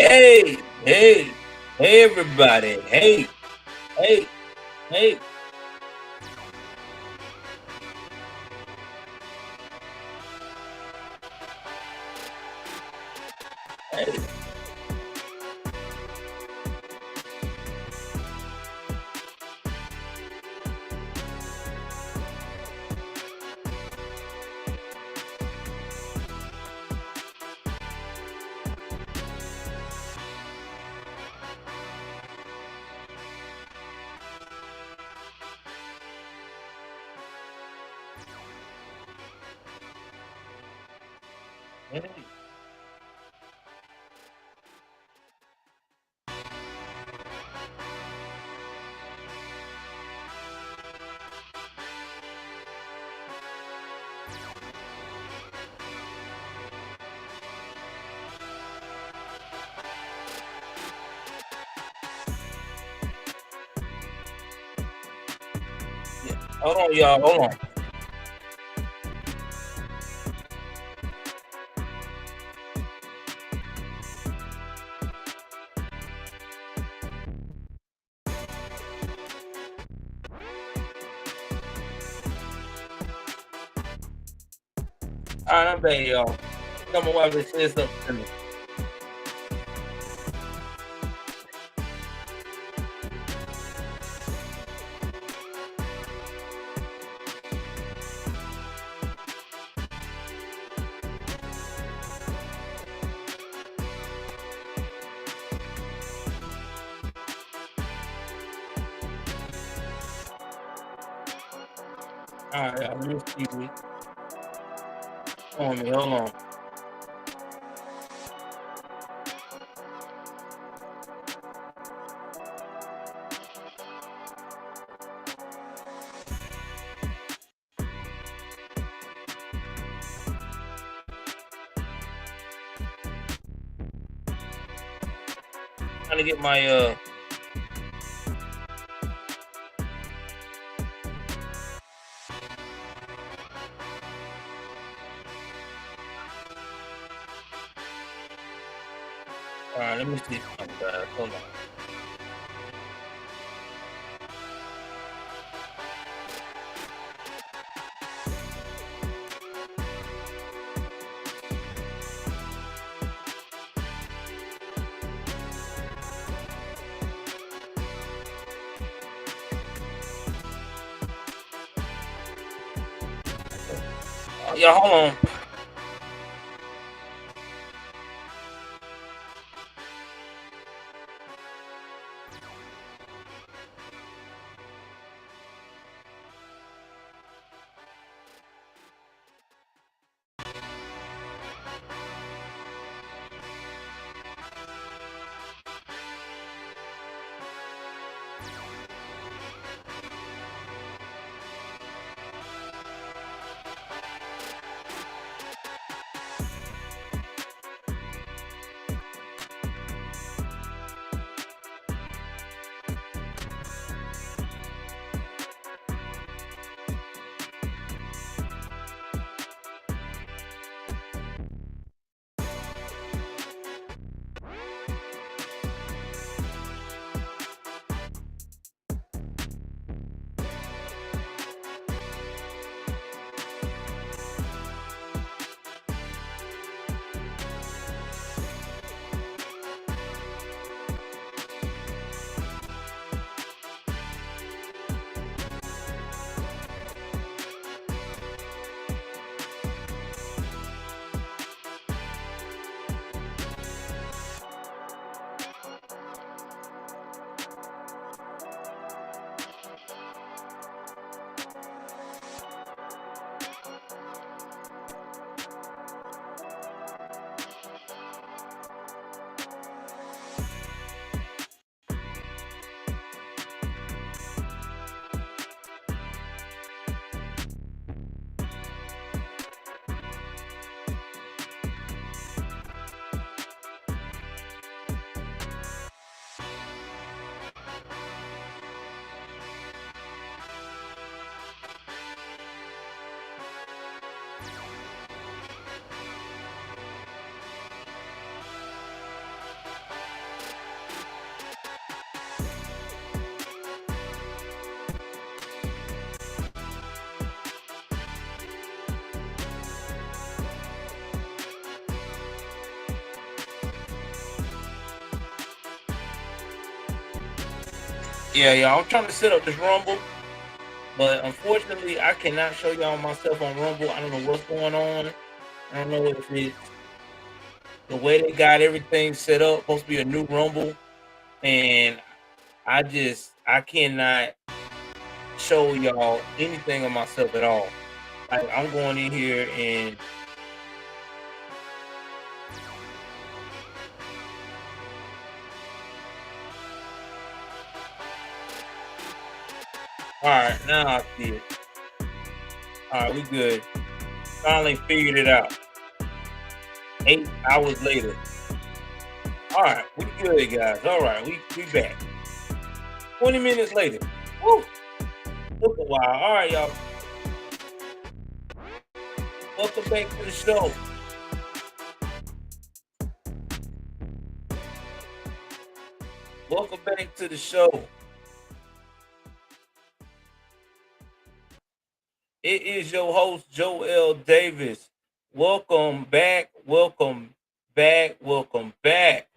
Hey, hey, hey, everybody. Hey, hey, hey, hey, hey. Yeah. Hold on, y'all. Hold on. All right, I'm back, y'all. I think my wife just said something to me. All right, y'all. Let me see. Hold on, me. Hold on. Trying to get my All right, let me see something, guys. Hold on. Y'all, hold on. Yeah. I'm trying to set up this Rumble, but unfortunately, I cannot show y'all myself on Rumble. I don't know what's going on. I don't know if it's the way they got everything set up. Supposed to be a new Rumble, and I cannot show y'all anything of myself at all. Like I'm going in here and all right, now I see it. All right, we good. Finally figured it out. 8 hours later. All right, we good, guys. All right, we back. 20 minutes later. Woo! Took a while. All right, y'all. Welcome back to the show. Welcome back to the show. It is your host, Joel Davis. Welcome back. Welcome back. Welcome back.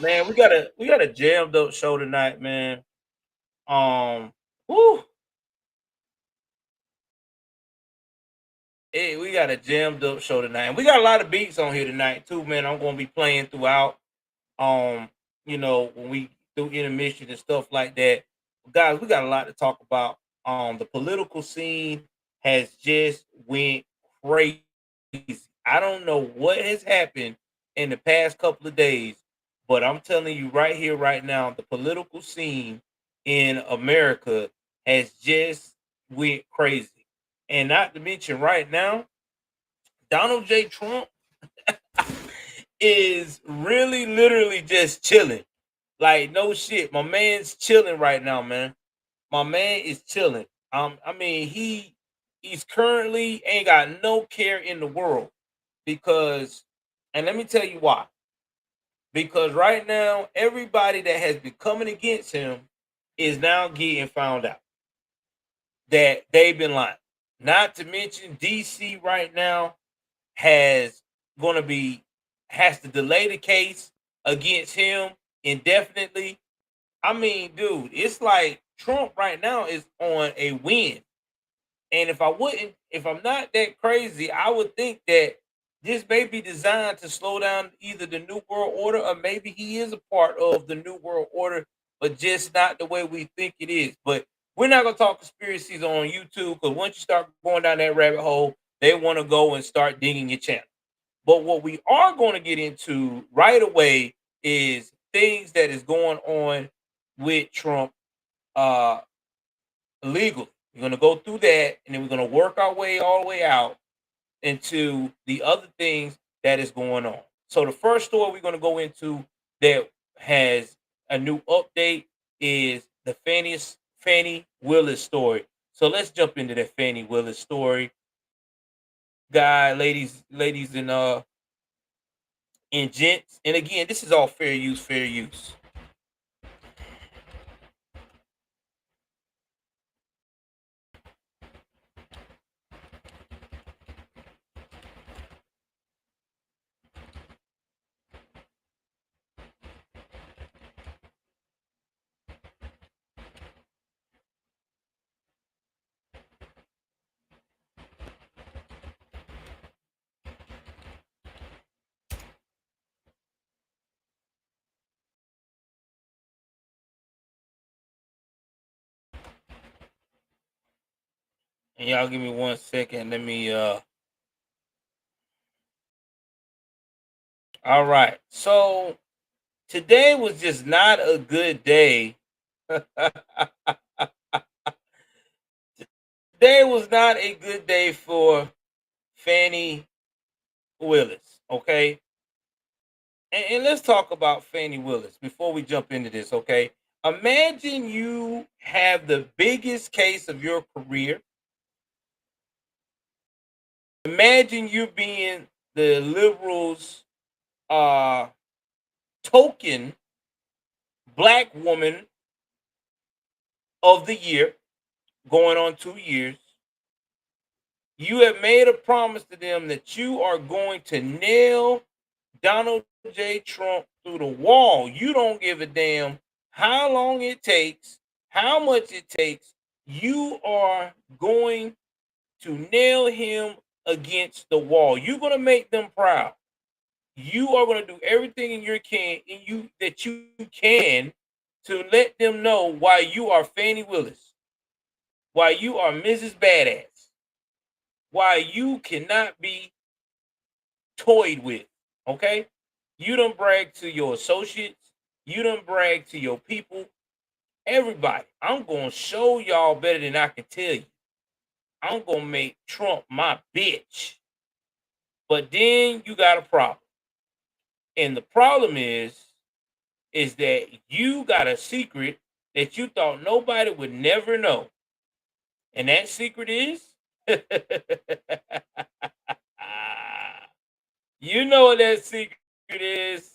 Man, we got a jammed up show tonight, man. Woo, we got a jammed up show tonight. And we got a lot of beats on here tonight too, man. I'm gonna be playing throughout. Um, when we do intermission and stuff like that. Guys, we got a lot to talk about. The political scene has just went crazy. I don't know what has happened in the past couple of days, but I'm telling you right here, right now, the political scene in America has just went crazy. And not to mention right now, Donald J. Trump is really literally just chilling. Like no shit, my man's chilling right now, man. My man is chilling. I mean, he's currently ain't got no care in the world because, and let me tell you why. Because right now, everybody that has been coming against him is now getting found out that they've been lying. Not to mention, DC right now has going to be has to delay the case against him indefinitely. I mean, dude, it's like Trump right now is on a win. And if I'm not that crazy, I would think that this may be designed to slow down either the New World Order or maybe he is a part of the New World Order, but just not the way we think it is. But we're not going to talk conspiracies on YouTube because once you start going down that rabbit hole, they want to go and start digging your channel. But what we are going to get into right away is things that is going on with Trump uh legally. We're going to go through that and then we're going to work our way all the way out into the other things that is going on. So the first story we're going to go into that has a new update is the Fannie Willis story. So let's jump into that Fannie Willis story. Guy, ladies and gents. And again, this is all fair use, fair use. And y'all give me 1 second. Let me all right. So today was just not a good day. Today was not a good day for Fannie Willis. Okay. And let's talk about Fannie Willis before we jump into this. Okay. Imagine you have the biggest case of your career. Imagine you being the liberals' uh, token black woman of the year, going on 2 years. You have made a promise to them that you are going to nail Donald J. Trump through the wall. You don't give a damn how long it takes, how much it takes. You are going to nail him against the wall. You're going to make them proud. You are going to do everything that you can to let them know why you are Fannie Willis, why you are Mrs. Badass, why you cannot be toyed with. Okay? You done brag to your associates, you done brag to your people, everybody. I'm gonna show y'all better than I can tell you. I'm gonna make Trump my bitch. But then you got a problem. And the problem is that you got a secret that you thought nobody would never know. And that secret is you know what that secret is.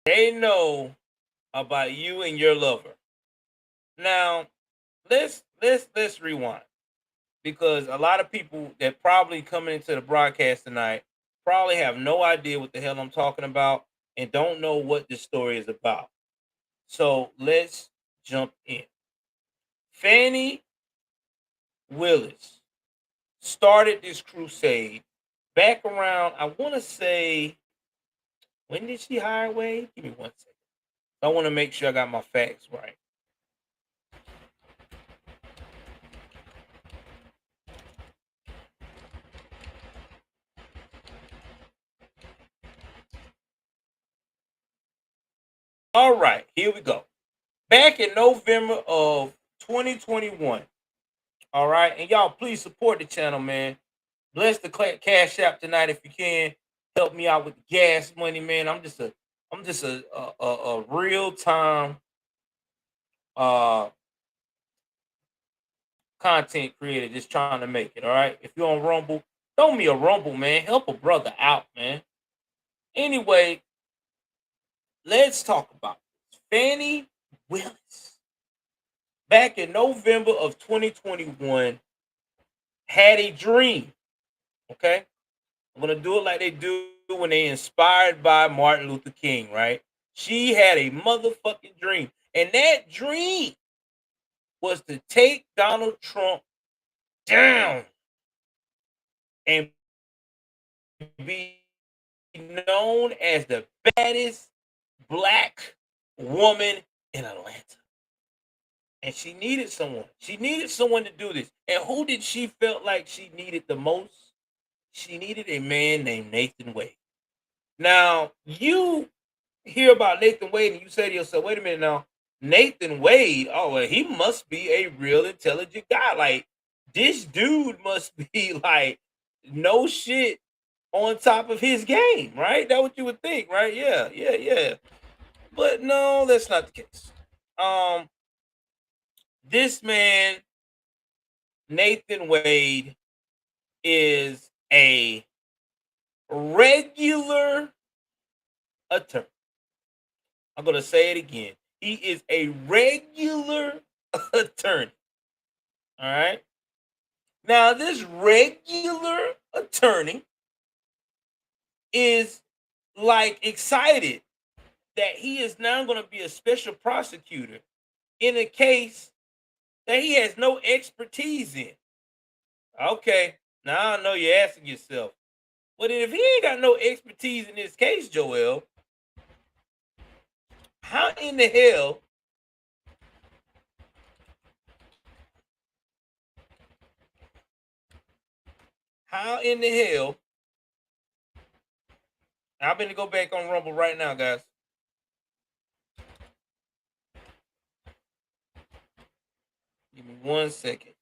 They know about you and your lover. Now, let's rewind because a lot of people that probably coming into the broadcast tonight probably have no idea what the hell I'm talking about and don't know what this story is about. So let's jump in. Fannie Willis started this crusade back around, I want to say, when did she hire Wade? Give me 1 second. I want to make sure I got my facts right. All right, here we go. Back in November of 2021. All right, and y'all please support the channel, man. Bless the cash app tonight if you can. Help me out with the gas money, man. I'm just a real time uh content creator just trying to make it. All right. If you're on Rumble, throw me a Rumble, man. Help a brother out, man. Anyway, let's talk about this. Fannie Willis. Back in November of 2021, had a dream. Okay. I'm gonna do it like they do when they inspired by Martin Luther King, right? She had a motherfucking dream. And that dream was to take Donald Trump down and be known as the baddest black woman in Atlanta. And she needed someone. She needed someone to do this. And who did she felt like she needed the most? She needed a man named Nathan Wade. Now, you hear about Nathan Wade and you say to yourself, wait a minute now, Nathan Wade, oh, well, he must be a real intelligent guy. Like, this dude must be like no shit on top of his game, right? That's what you would think, right? Yeah, yeah, yeah. But no, that's not the case. Um, this man, Nathan Wade, is a regular attorney. I'm gonna say it again. He is a regular attorney. All right. Now, this regular attorney is like excited that he is now going to be a special prosecutor in a case that he has no expertise in. Okay, now I know you're asking yourself, well, then if he ain't got no expertise in this case, Joel, how in the hell how in the hell I'm going to go back on Rumble right now, guys. Give me 1 second.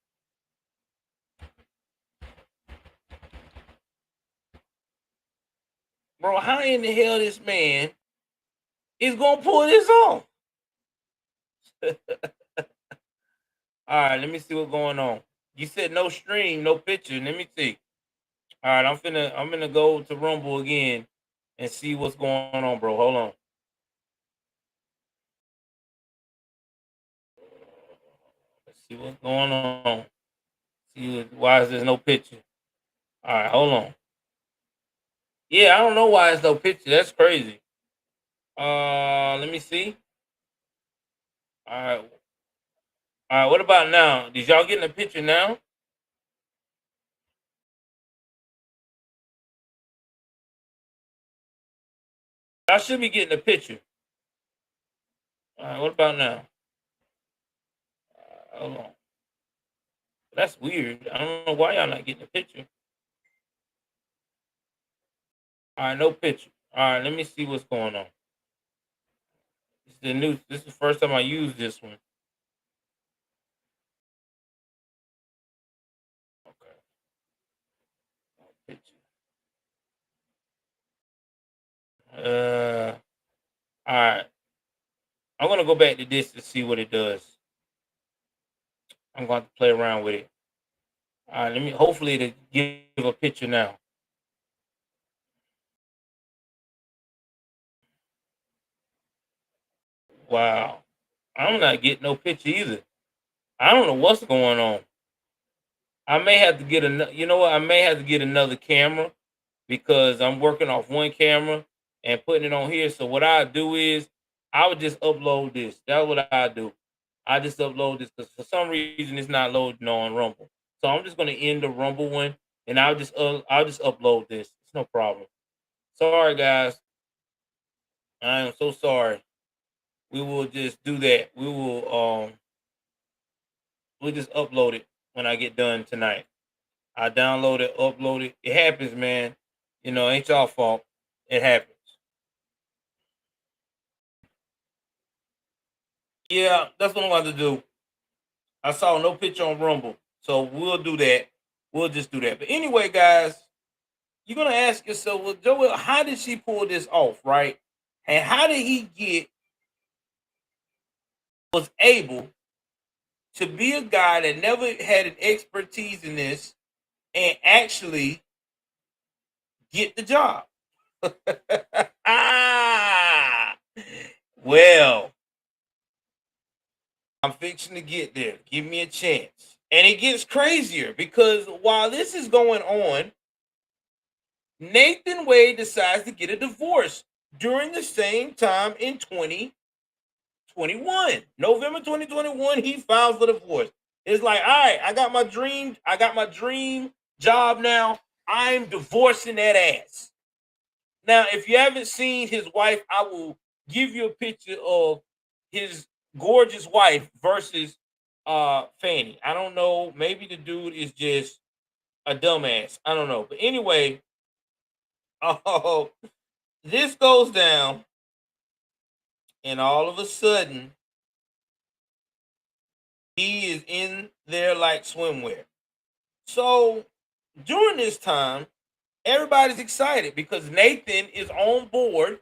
Bro, how in the hell this man is gonna pull this off? All right, let me see what's going on. You said no stream, no picture. Let me see. All right, I'm gonna go to Rumble again and see what's going on, bro. Hold on. See what's going on. Why is there no picture? All right, hold on. Yeah, I don't know why there's no picture. That's crazy. Let me see. All right, all right. What about now? Did y'all get in the picture now? I should be getting the picture. All right, what about now? Hold on. That's weird. I don't know why y'all not getting the picture. All right, no picture. All right, let me see what's going on. This is the new. This is the first time I use this one. Okay, no picture. All right. I'm gonna go back to this to see what it does. I'm going to play around with it. All right, let me. Hopefully, to give a picture now. Wow, I'm not getting no picture either. I don't know what's going on. I may have to get another. You know what? I may have to get another camera because I'm working off one camera and putting it on here. So what I do is I would just upload this. That's what I do. I just upload this because for some reason it's not loading on Rumble. So I'm just gonna end the Rumble one and I'll just upload this. It's no problem. Sorry guys. I am so sorry. We will just do that. We'll just upload it when I get done tonight. I download it, upload it. It happens, man. You know, ain't y'all fault. It happens. Yeah, that's what I'm about to do. I saw no picture on Rumble. So we'll do that. We'll just do that. But anyway, guys, you're gonna ask yourself, well, Joel, how did she pull this off, right? And how did he get was able to be a guy that never had an expertise in this and actually get the job? Ah, well, I'm fixing to get there. Give me a chance. And it gets crazier because while this is going on, Nathan Wade decides to get a divorce during the same time in 2021. November 2021, he files for divorce. It's like, all right, I got my dream job now. I'm divorcing that ass. Now, if you haven't seen his wife, I will give you a picture of his gorgeous wife versus Fanny. I don't know. Maybe the dude is just a dumbass. I don't know. But anyway, oh, this goes down, and all of a sudden, he is in there like swimwear. So during this time, everybody's excited because Nathan is on board.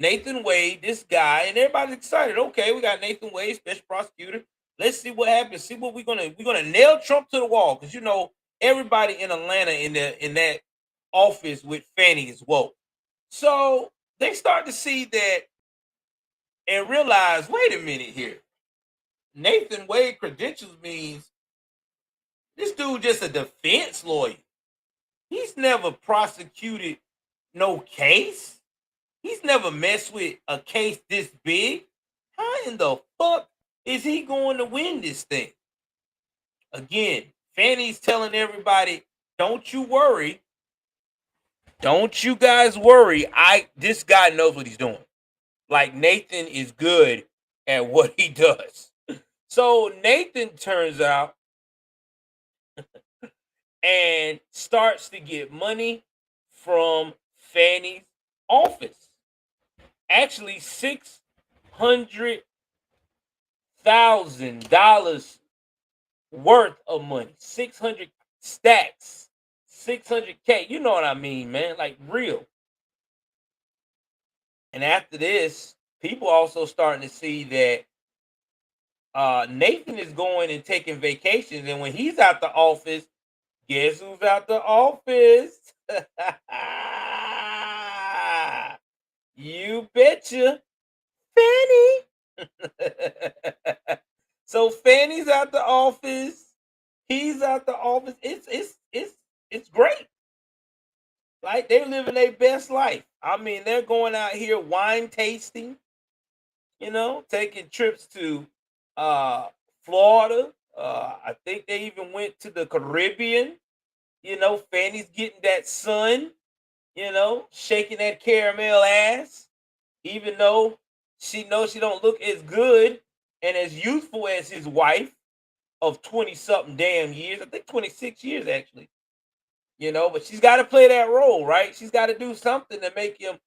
Nathan Wade, this guy, and everybody's excited. Okay, we got Nathan Wade, special prosecutor. Let's see what happens. See what we're gonna nail Trump to the wall because you know everybody in Atlanta in that office with Fannie is woke. So they start to see that and realize, wait a minute here. Nathan Wade credentials means this dude just a defense lawyer. He's never prosecuted no case. He's never messed with a case this big. How in the fuck is he going to win this thing? Again, Fanny's telling everybody, don't you worry. Don't you guys worry. This guy knows what he's doing. Like Nathan is good at what he does. So Nathan turns out and starts to get money from Fanny's office. Actually, $600,000 worth of money. 600 stacks. 600K. You know what I mean, man? Like real. And after this, people also starting to see that Nathan is going and taking vacations, and when he's out the office, guess who's out the office? You betcha, Fanny. So Fanny's out the office. He's out the office. It's great. Like they're living their best life. I mean, they're going out here wine tasting, taking trips to uh Florida. I think they even went to the Caribbean. Fanny's getting that sun, shaking that caramel ass, even though she knows she don't look as good and as youthful as his wife of 20 something damn years. I think 26 years actually. But she's got to play that role, right? She's got to do something to make him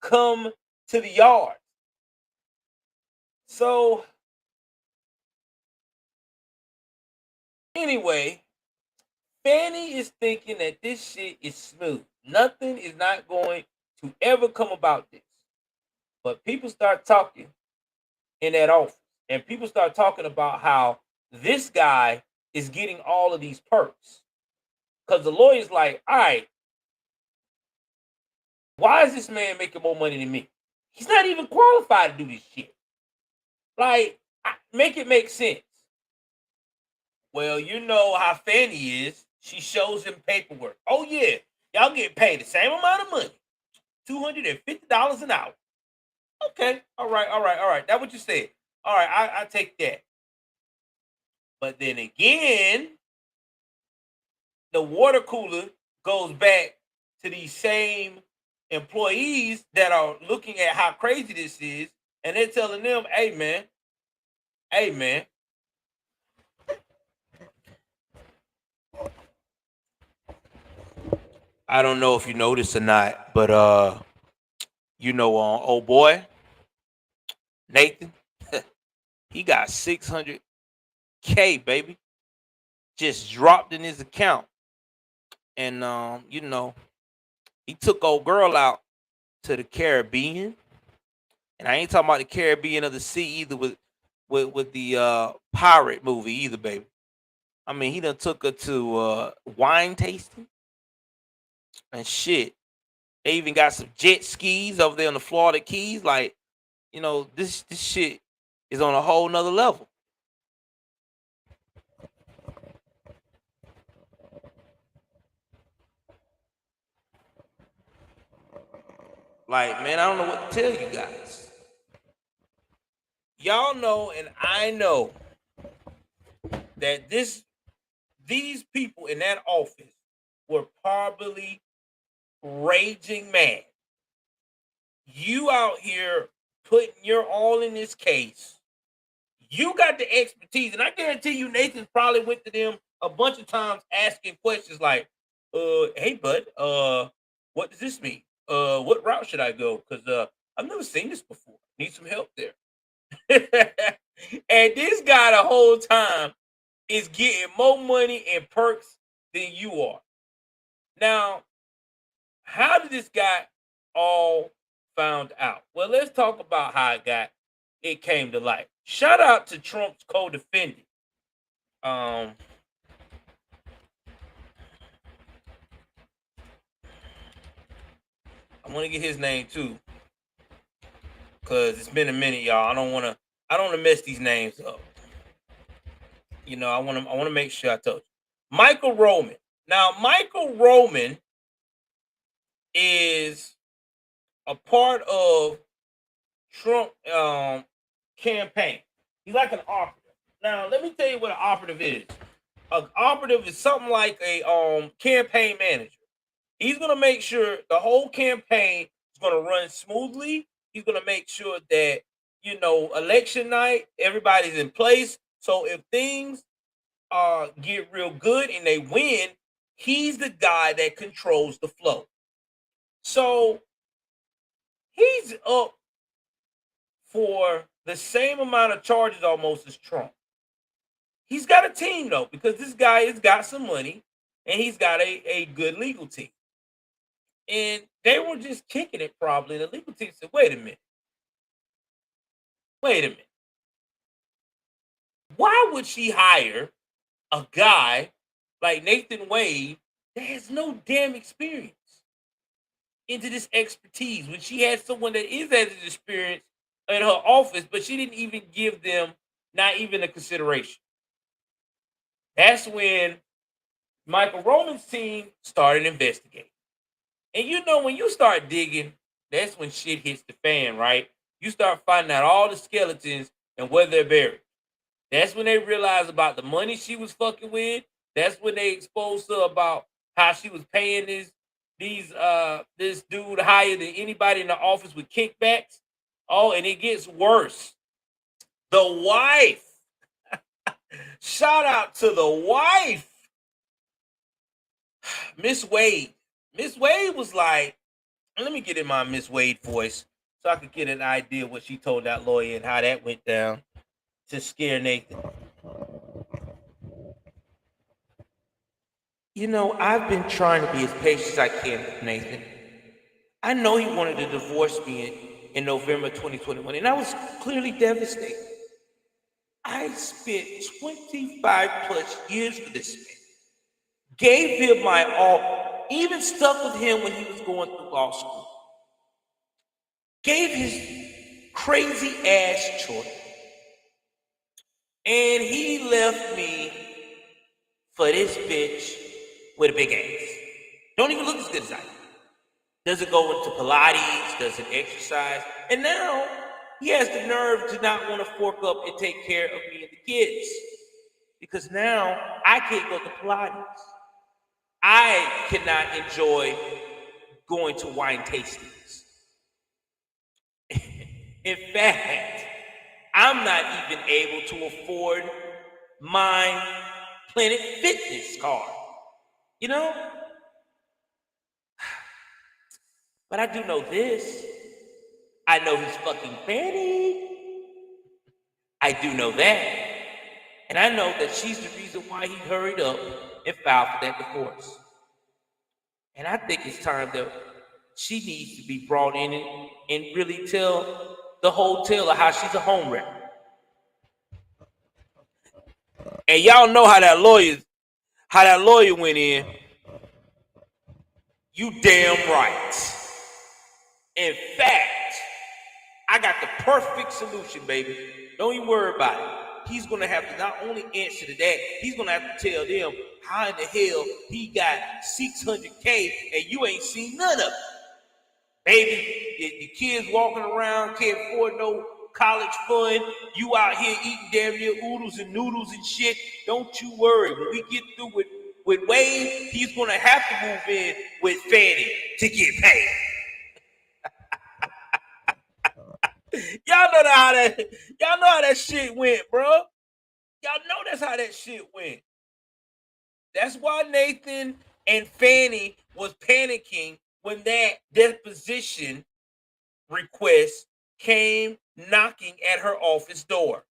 come to the yard. So anyway, Fanny is thinking that this shit is smooth. Nothing is not going to ever come about this. But people start talking in that office, and people start talking about how this guy is getting all of these perks. Because the lawyer's like, all right, why is this man making more money than me? He's not even qualified to do this shit. Like, make it make sense. Well, you know how Fanny is. She shows him paperwork. Oh, yeah, y'all get paid the same amount of money, $250 an hour. Okay, all right. That's what you said. All right, I take that. But then again, the water cooler goes back to these same employees that are looking at how crazy this is, and they're telling them, hey man, I don't know if you noticed or not, but old boy Nathan, he got 600K, baby, just dropped in his account, and he took old girl out to the Caribbean, and I ain't talking about the Caribbean of the sea either with the pirate movie either, baby. I mean, he done took her to wine tasting and shit. They even got some jet skis over there on the Florida Keys. Like, this shit is on a whole nother level. Like, man, I don't know what to tell you guys. Y'all know, and I know that these people in that office were probably raging mad. You out here putting your all in this case. You got the expertise, and I guarantee you, Nathan probably went to them a bunch of times asking questions like, hey bud, what does this mean? What route should I go? Because I've never seen this before. Need some help there. And this guy the whole time is getting more money and perks than you are. Now, how did this guy all found out? Well, let's talk about how it came to light. Shout out to Trump's co-defendant. Um, I want to get his name too, because it's been a minute, y'all. I don't want to mess these names up. I want to make sure I told you. Michael Roman. Now, Michael Roman is a part of Trump campaign. He's like an operative. Now, let me tell you what an operative is. An operative is something like a campaign manager. He's gonna make sure the whole campaign is gonna run smoothly. He's gonna make sure that election night everybody's in place. So if things get real good and they win, he's the guy that controls the flow. So he's up for the same amount of charges almost as Trump. He's got a team though, because this guy has got some money and he's got a good legal team. And they were just kicking it probably. The legal team said, wait a minute. Wait a minute. Why would she hire a guy like Nathan Wade that has no damn experience into this expertise when she had someone that is as experienced in her office, but she didn't even give them Not even a consideration. That's when Michael Roman's team started investigating. And you know, when you start digging, that's when shit hits the fan, right? You start finding out all the skeletons and where they're buried. That's when they realized about the money she was fucking with. That's when they exposed her about how she was paying this dude higher than anybody in the office with kickbacks. Oh, and it gets worse. The wife. Shout out to the wife. Miss Wade. Miss Wade was like, let me get in my Miss Wade voice so I could get an idea what she told that lawyer and how that went down to scare Nathan. You know, I've been trying to be as patient as I can with Nathan. I know he wanted to divorce me in November 2021, and I was clearly devastated. I spent 25 plus years with this man. Gave him my all, even stuck with him when he was going through law school. Gave his crazy ass choice. And he left me for this bitch with a big ass. Don't even look as good as I do. Doesn't go into Pilates, doesn't exercise. And now he has the nerve to not want to fork up and take care of me and the kids. Because now I can't go to Pilates. I cannot enjoy going to wine tastings. In fact, I'm not even able to afford my Planet Fitness card. You know? But I do know this. I know he's fucking Fanny. I do know that. And I know that she's the reason why he hurried up and filed for that divorce. And I think it's time that she needs to be brought in and really tell the whole tale of how she's a home wrecker. And y'all know how that lawyer went in. You damn right. In fact, I got the perfect solution, baby. Don't even worry about it. He's going to have to not only answer to that, he's going to have to tell them how in the hell he got $600K and you ain't seen none of it. Baby, the kids walking around, can't afford no college fund. You out here eating damn near oodles and noodles and shit. Don't you worry. When we get through with Wade, he's going to have to move in with Fanny to get paid. Y'all know how that shit went, bro. Y'all know that's how that shit went. That's why Nathan and Fanny was panicking when that deposition request came knocking at her office door,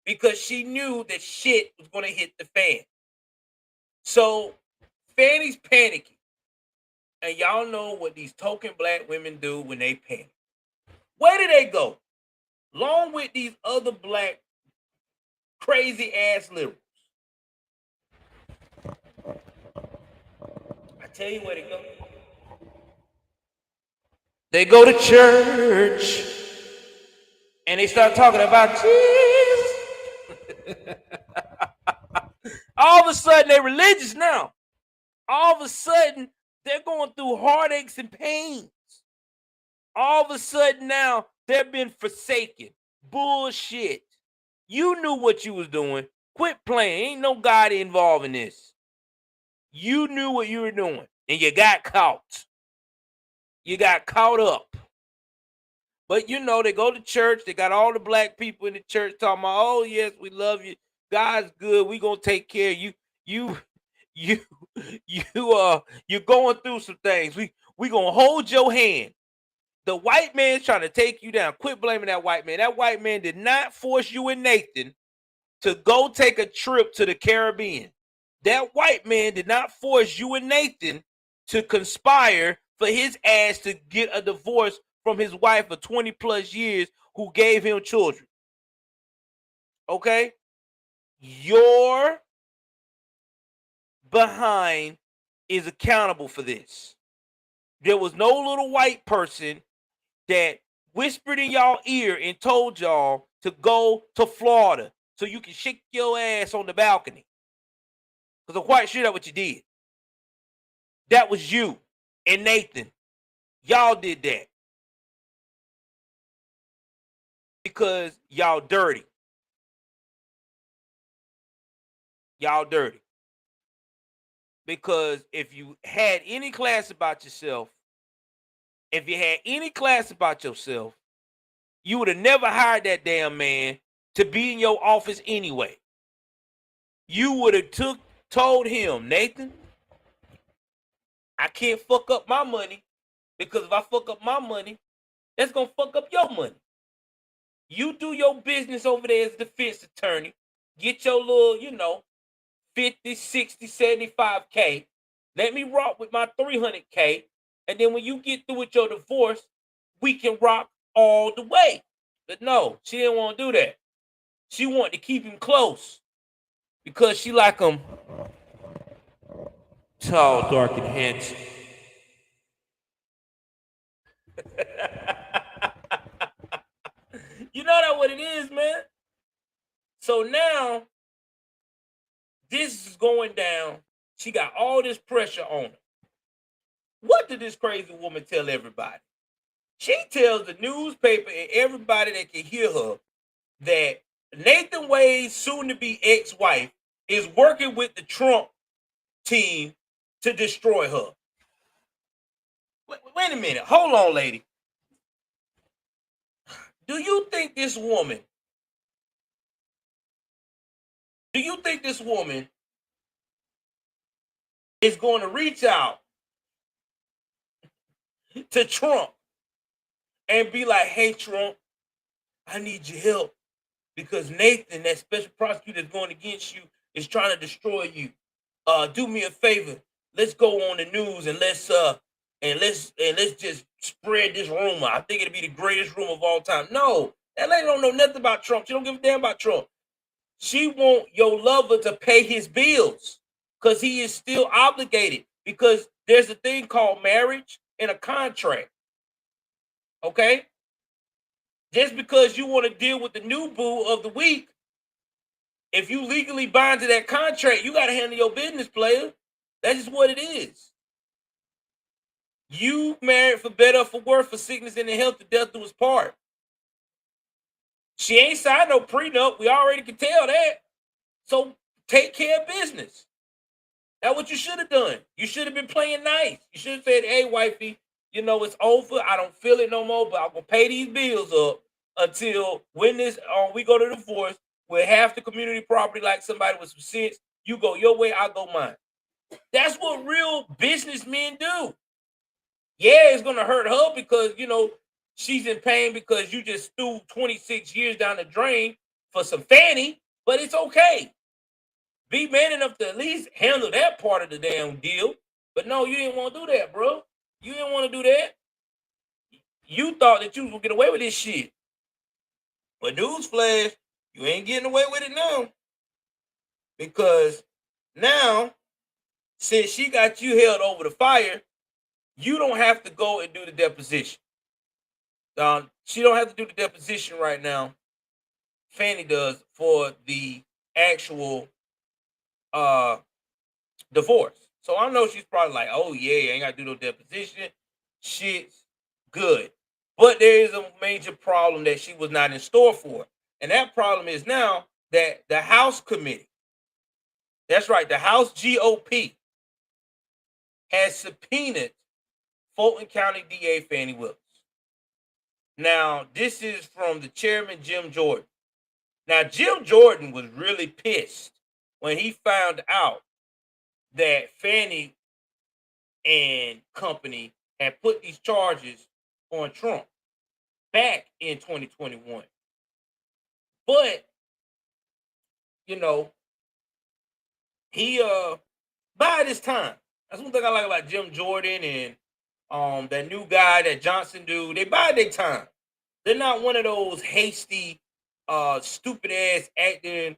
because she knew that shit was going to hit the fan. So Fanny's panicking. And y'all know what these token black women do when they panic. Where do they go? Along with these other black crazy ass liberals. I tell you where they go. They go to church and they start talking about Jesus. All of a sudden they're religious now. All of a sudden they're going through heartaches and pains. All of a sudden now they're being forsaken. Bullshit. You knew what you was doing. Quit playing. Ain't no God involved in this. You knew what you were doing and you got caught. You got caught up. But you know, they go to church. They got all the black people in the church talking about, oh, yes, we love you. God's good. We going to take care of you. You're going through some things. We going to hold your hand. The white man's trying to take you down. Quit blaming that white man. That white man did not force you and Nathan to go take a trip to the Caribbean. That white man did not force you and Nathan to conspire for his ass to get a divorce from his wife for 20 plus years who gave him children. Okay? Your behind is accountable for this. There was no little white person that whispered in y'all ear and told y'all to go to Florida so you can shake your ass on the balcony. Because I'm quite sure that's what you did. That was you and Nathan. Y'all did that. Because y'all dirty. Y'all dirty. Because if you had any class about yourself, you would have never hired that damn man to be in your office anyway. You would have told him, Nathan, I can't fuck up my money, because if I fuck up my money, that's going to fuck up your money. You do your business over there as a defense attorney. Get your little, 50, 60, 75K. Let me rock with my 300K. And then when you get through with your divorce, we can rock all the way. But no, she didn't want to do that. She wanted to keep him close because she like him tall, dark, and handsome. You know that what it is, man. So now this is going down. She got all this pressure on her. What did this crazy woman tell everybody? She tells the newspaper and everybody that can hear her that Nathan Wade's soon-to-be ex-wife is working with the Trump team to destroy her. Wait a minute. Hold on, lady. Do you think this woman is going to reach out to Trump and be like, hey, Trump, I need your help because Nathan, that special prosecutor that's going against you, is trying to destroy you. Do me a favor. Let's go on the news and let's just spread this rumor. I think it'll be the greatest rumor of all time. No, that lady don't know nothing about Trump. She don't give a damn about Trump. She want your lover to pay his bills because he is still obligated, because there's a thing called marriage and a contract. Okay? Just because you want to deal with the new boo of the week, if you legally bind to that contract, you got to handle your business, player. That's just what it is. You married for better or for worse, for sickness and in health, to death do us part. She ain't signed no prenup. We already can tell that. So take care of business. That's what you should have done. You should have been playing nice. You should have said, hey, wifey, it's over. I don't feel it no more, but I'm going to pay these bills up until when we go to divorce, with half the community property like somebody with some sense. You go your way, I go mine. That's what real businessmen do. Yeah, it's going to hurt her because, she's in pain because you just threw 26 years down the drain for some fanny, but it's okay. Be man enough to at least handle that part of the damn deal. But no, you didn't want to do that, bro. You didn't want to do that. You thought that you was going to get away with this shit. But newsflash, you ain't getting away with it now. Because now, since she got you held over the fire, you don't have to go and do the deposition. She don't have to do the deposition right now. Fanny does for the actual divorce. So I know she's probably like, oh yeah, ain't got to do no deposition. Shit's good. But there is a major problem that she was not in store for. And that problem is now that the House committee, that's right, the House GOP, has subpoenaed Fulton County DA Fannie Willis. Now, this is from the chairman, Jim Jordan. Now, Jim Jordan was really pissed when he found out that Fannie and company had put these charges on Trump back in 2021. But, he by this time, that's one thing I like about Jim Jordan and that new guy, that Johnson dude, they bide their time. They're not one of those hasty, stupid ass acting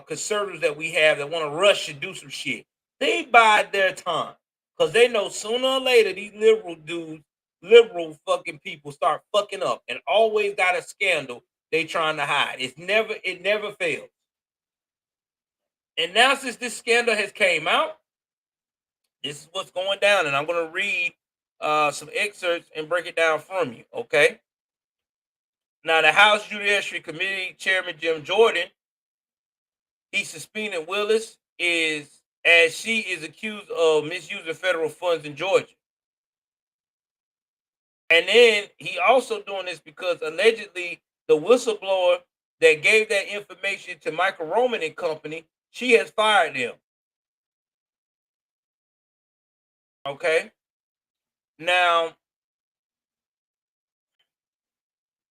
conservatives that we have that want to rush and do some shit. They bide their time because they know sooner or later these liberal fucking people start fucking up and always got a scandal they trying to hide. It never fails. And now, since this scandal has came out, this is what's going down, and I'm going to read some excerpts and break it down from you. Okay. Now, the House Judiciary Committee Chairman Jim Jordan, he subpoenaed Willis is as she is accused of misusing federal funds in Georgia. And then he also doing this because allegedly the whistleblower that gave that information to Michael Roman and Company, she has fired them. Okay. Now,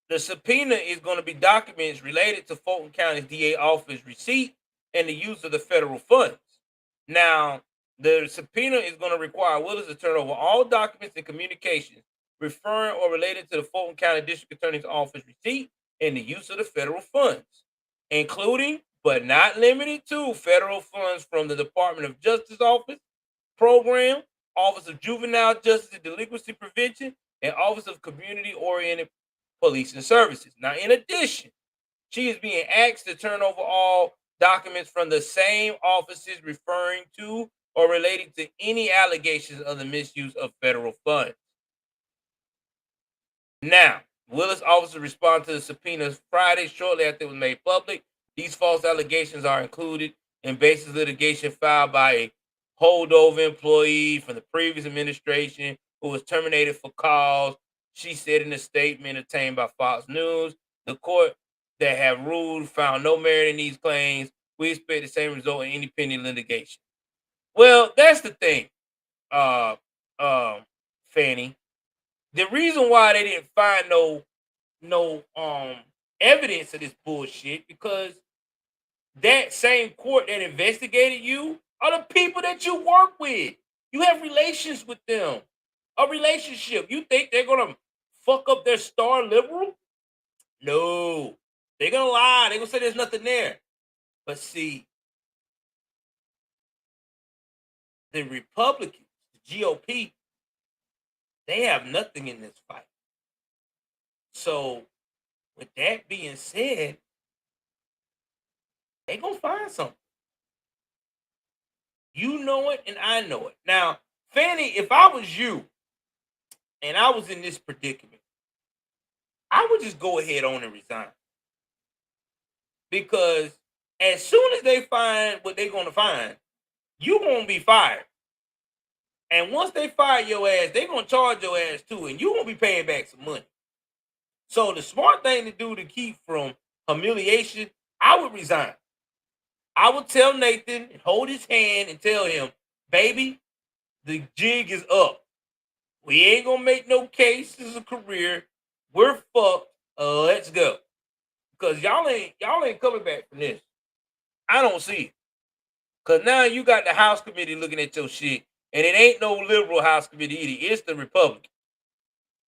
the subpoena is going to be documents related to Fulton County DA office receipt and the use of the federal funds. Now, the subpoena is going to require Willis to turn over all documents and communications referring or related to the Fulton County District Attorney's Office receipt and the use of the federal funds, including but not limited to federal funds from the Department of Justice Office Program, Office of Juvenile Justice and Delinquency Prevention, and Office of Community Oriented Policing Services. Now, in addition, she is being asked to turn over all documents from the same offices referring to or relating to any allegations of the misuse of federal funds. Now, Willis officers responded to the subpoenas Friday shortly after it was made public. These false allegations are included in basis litigation filed by a holdover employee from the previous administration who was terminated for cause. She said in a statement obtained by Fox News, the court that have ruled found no merit in these claims. We expect the same result in any pending litigation. Well, that's the thing, uh, Fanny. The reason why they didn't find no evidence of this bullshit because that same court that investigated you are the people that you work with. You have relations with them. A relationship. You think they're gonna fuck up their star liberal? No. They're gonna lie. They're gonna say there's nothing there. But see, the Republicans, the GOP, they have nothing in this fight. So, with that being said, they gonna find something. You know it, and I know it. Now, Fanny, if I was you and I was in this predicament, I would just go ahead on and resign because as soon as they find what they're gonna find, you gonna be fired. And once they fire your ass, they're gonna charge your ass too, and you gonna be paying back some money. So the smart thing to do to keep from humiliation, I would resign. I would tell Nathan and hold his hand and tell him, baby, the jig is up. We ain't gonna make no case as a career. We're fucked. Let's go. Because y'all ain't coming back from this. I don't see it. Cause now you got the House committee looking at your shit, and it ain't no liberal House committee either. It's the Republican.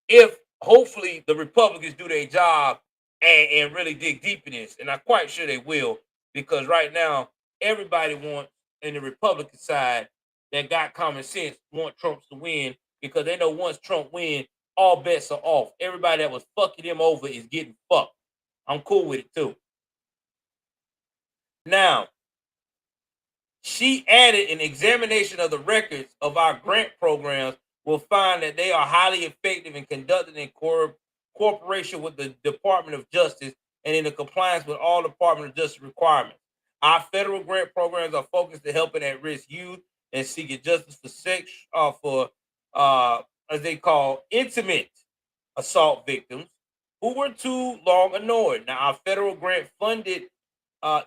If hopefully the Republicans do their job and really dig deep in this, and I'm quite sure they will, because right now everybody wants in the Republican side that got common sense want Trump to win because they know once Trump win, all bets are off. Everybody that was fucking him over is getting fucked. I'm cool with it too. Now, she added an examination of the records of our grant programs will find that they are highly effective and conducted in cooperation with the Department of Justice and in the compliance with all Department of Justice requirements. Our federal grant programs are focused to helping at-risk youth and seeking justice for sex for as they call intimate assault victims who were too long ignored. Now, our federal grant funded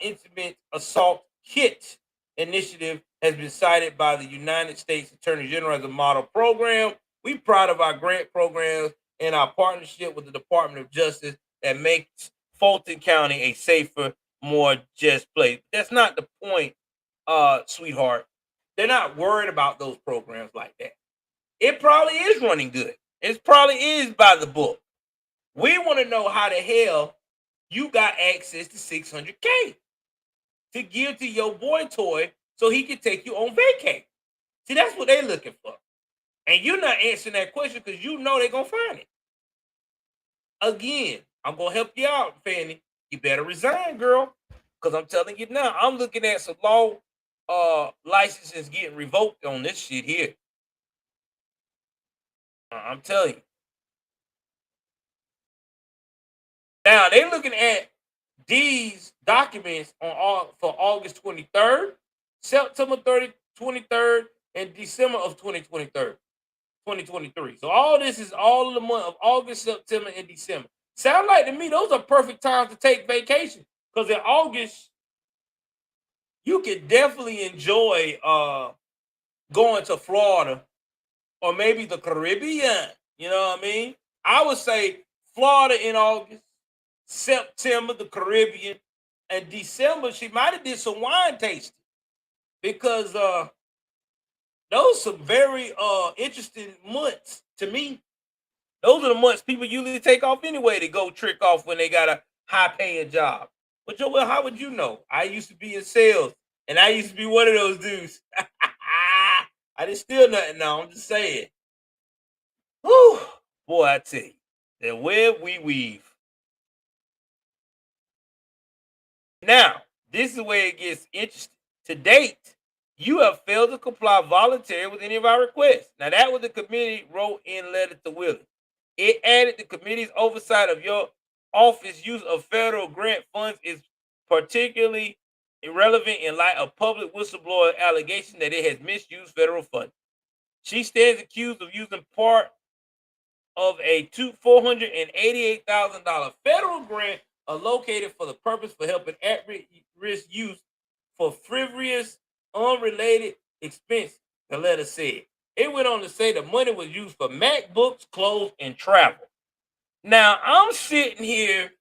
intimate assault kit initiative has been cited by the United States Attorney General as a model program. We're proud of our grant programs and our partnership with the Department of Justice that makes Fulton County a safer, more just place. That's not the point, sweetheart. They're not worried about those programs like that. It probably is running good. It probably is by the book. We want to know how the hell you got access to 600K to give to your boy Toy so he can take you on vacay. See, that's what they're looking for. And you're not answering that question because you know they're going to find it. Again, I'm going to help you out, Fanny. You better resign, girl. Because I'm telling you now, I'm looking at some law licenses getting revoked on this shit here. I'm telling you. Now they're looking at these documents on all for August 23rd, September 30, 23rd, and December of 2023. So all this is all of the month of August, September, and December. Sound like to me those are perfect times to take vacation. Because in August, you can definitely enjoy going to Florida or maybe the Caribbean. You know what I mean? I would say Florida in August, September, the Caribbean, and December, she might have did some wine tasting because those are very interesting months to me. Those are the months people usually take off anyway to go trick off when they got a high paying job. But Joel, how would you know? I used to be in sales and I used to be one of those dudes. I didn't steal nothing now. I'm just saying. Whew. Boy, I tell you, the web we weave. Now, this is where it gets interesting. To date, you have failed to comply voluntarily with any of our requests. Now, that was the committee wrote in letter to Willis. It added the committee's oversight of your office use of federal grant funds is particularly irrelevant in light of public whistleblower allegation that it has misused federal funds. She stands accused of using part of a $488,000 federal grant allocated for the purpose for helping at-risk youth for frivolous, unrelated expense, the letter said. It went on to say the money was used for MacBooks, clothes, and travel. Now, I'm sitting here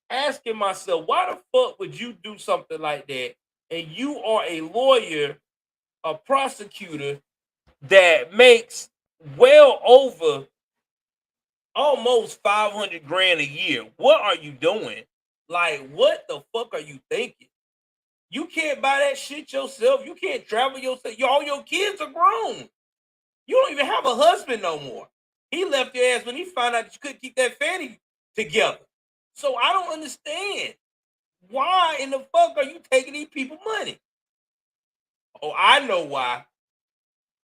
asking myself, why the fuck would you do something like that? And you are a lawyer, a prosecutor that makes well over almost 500 grand a year. What are you doing? Like, what the fuck are you thinking? You can't buy that shit yourself. You can't travel yourself. All your kids are grown. You don't even have a husband no more. He left your ass when he found out that you couldn't keep that fanny together. So I don't understand. Why in the fuck are you taking these people money? Oh, I know why.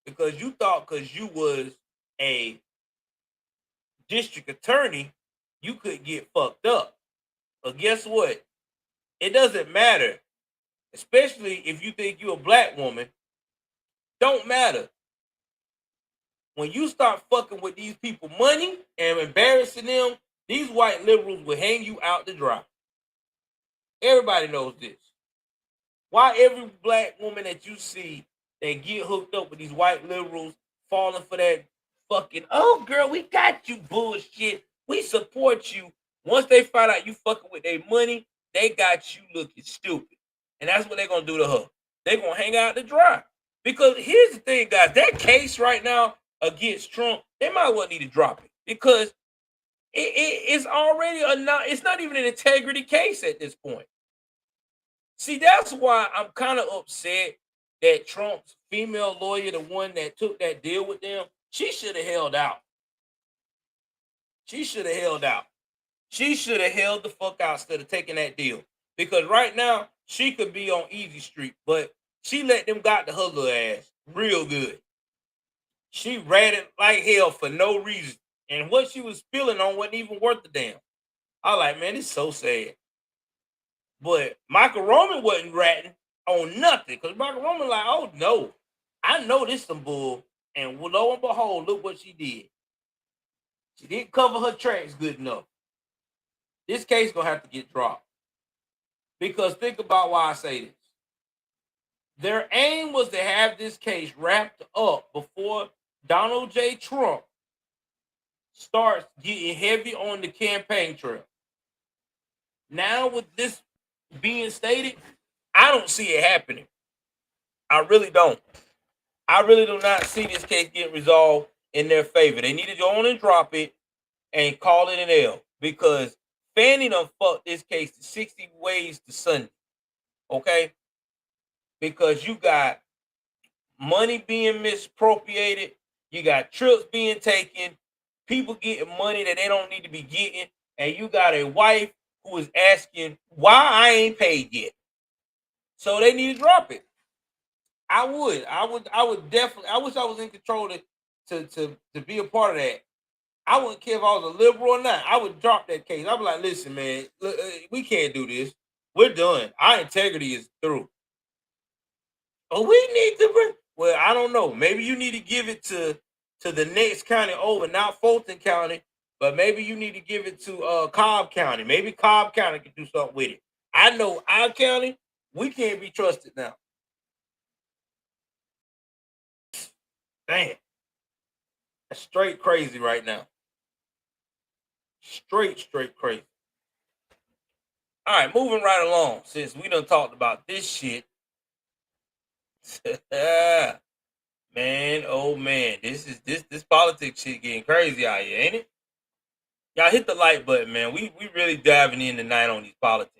Because you thought because you was a district attorney, you could get fucked up. But guess what? It doesn't matter. Especially if you think you're a black woman. Don't matter. When you start fucking with these people money and embarrassing them, these white liberals will hang you out to dry. Everybody knows this. Why every black woman that you see that get hooked up with these white liberals falling for that fucking, oh girl, we got you bullshit. We support you. Once they find out you fucking with their money, they got you looking stupid. And that's what they're gonna do to her. They're gonna hang out to dry. Because here's the thing, guys, that case right now against Trump, they might well need to drop it. Because it's already it's not even an integrity case at this point. See, that's why I'm kind of upset that Trump's female lawyer, the one that took that deal with them, she should have held out. She should have held out. She should have held the fuck out instead of taking that deal. Because right now, she could be on easy street, but she let them got to her little ass real good. She ran it like hell for no reason. And what she was spilling on wasn't even worth the damn. I was like, man, it's so sad. But Michael Roman wasn't ratting on nothing. Because Michael Roman like, oh no, I know this some bull. And lo and behold, look what she did. She didn't cover her tracks good enough. This case gonna have to get dropped. Because think about why I say this. Their aim was to have this case wrapped up before Donald J. Trump starts getting heavy on the campaign trail. Now with this being stated, I don't see it happening. I really don't. I really do not see this case getting resolved in their favor. They need to go on and drop it and call it an L because Fannie done fucked this case to 60 ways to Sunday. Okay? Because you got money being misappropriated, you got trips being taken, people getting money that they don't need to be getting, and you got a wife who is asking why I ain't paid yet. So they need to drop it. I would definitely. I wish I was in control to be a part of that. I wouldn't care if I was a liberal or not. I would drop that case. I'd be like, listen, man, look, we can't do this. We're done. Our integrity is through. Oh, we need to bring. Well, I don't know. Maybe you need to give it to the next county over, not Fulton County, but maybe you need to give it to Cobb County. Maybe Cobb County can do something with it. I know our county, we can't be trusted now. Damn, that's straight crazy right now. Straight crazy. All right, moving right along. Since we done talked about this shit, man, oh man, this politics shit getting crazy out here, ain't it? Y'all hit the like button, man. We really diving in tonight on these politics.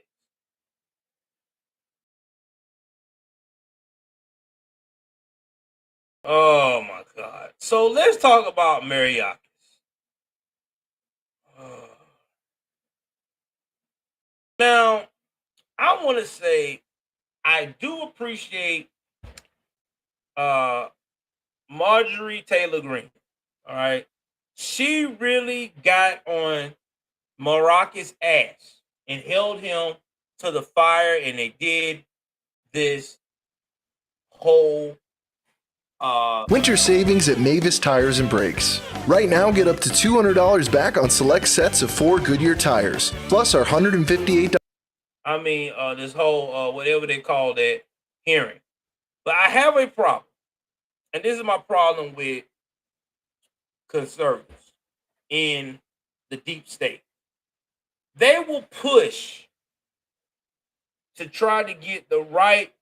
Oh my god. So let's talk about Mariakis. Now, I want to say I do appreciate uh Marjorie Taylor Greene. All right. She really got on Maroccas' ass and held him to the fire, and they did this whole Winter savings at Mavis Tires and Brakes. Right now, get up to $200 back on select sets of 4 Goodyear tires, plus our $158. This whole whatever they call that hearing. But I have a problem, and this is my problem with conservatives in the deep state. They will push to try to get the right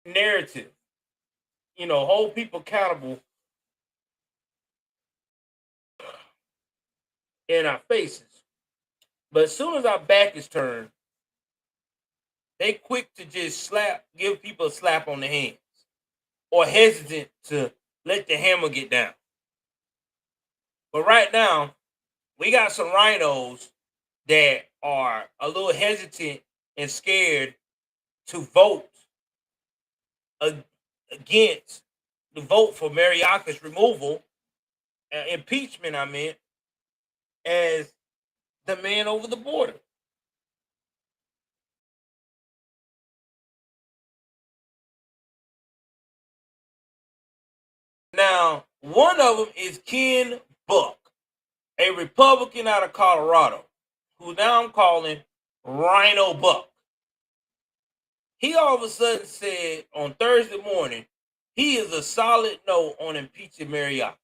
narrative, hold people accountable in our faces. But as soon as our back is turned, they quick to just give people a slap on the hands, or hesitant to let the hammer get down. But right now, we got some rhinos that are a little hesitant and scared to vote against the vote for Mariaka's removal, impeachment, I meant, as the man over the border. Now, one of them is Ken Buck, a Republican out of Colorado, who now I'm calling Rhino Buck. He all of a sudden said on Thursday morning he is a solid no on impeaching Mariakis.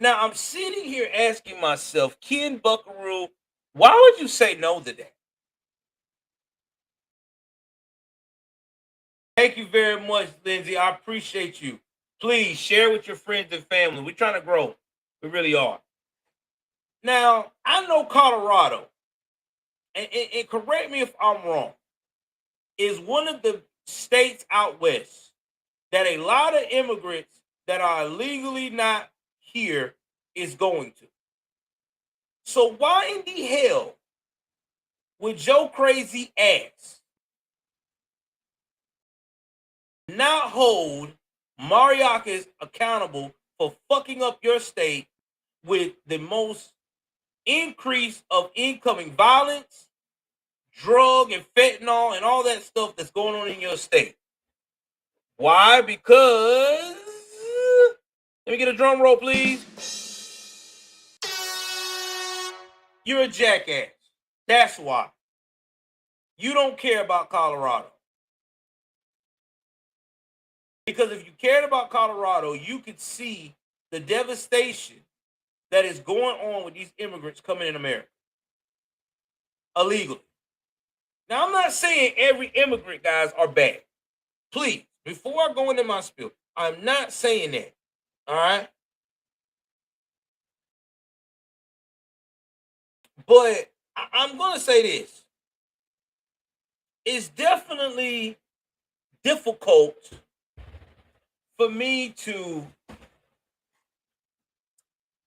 Now, I'm sitting here asking myself, Ken Buckaroo, why would you say no to that? Thank you very much, Lindsay. I appreciate you. Please share with your friends and family. We're trying to grow. We really are. Now, I know Colorado, and correct me if I'm wrong, is one of the states out west that a lot of immigrants that are legally not here is going to. So why in the hell would Joe crazy ass not hold Mariakis accountable for fucking up your state with the most increase of incoming violence, drug and fentanyl and all that stuff that's going on in your state? Why? Because, let me get a drum roll, please. You're a jackass. That's why. You don't care about Colorado. Because if you cared about Colorado, you could see the devastation that is going on with these immigrants coming in America illegally. Now, I'm not saying every immigrant, guys, are bad. Please, before I go into my spiel, I'm not saying that. All right? But I'm going to say this. It's definitely difficult for me to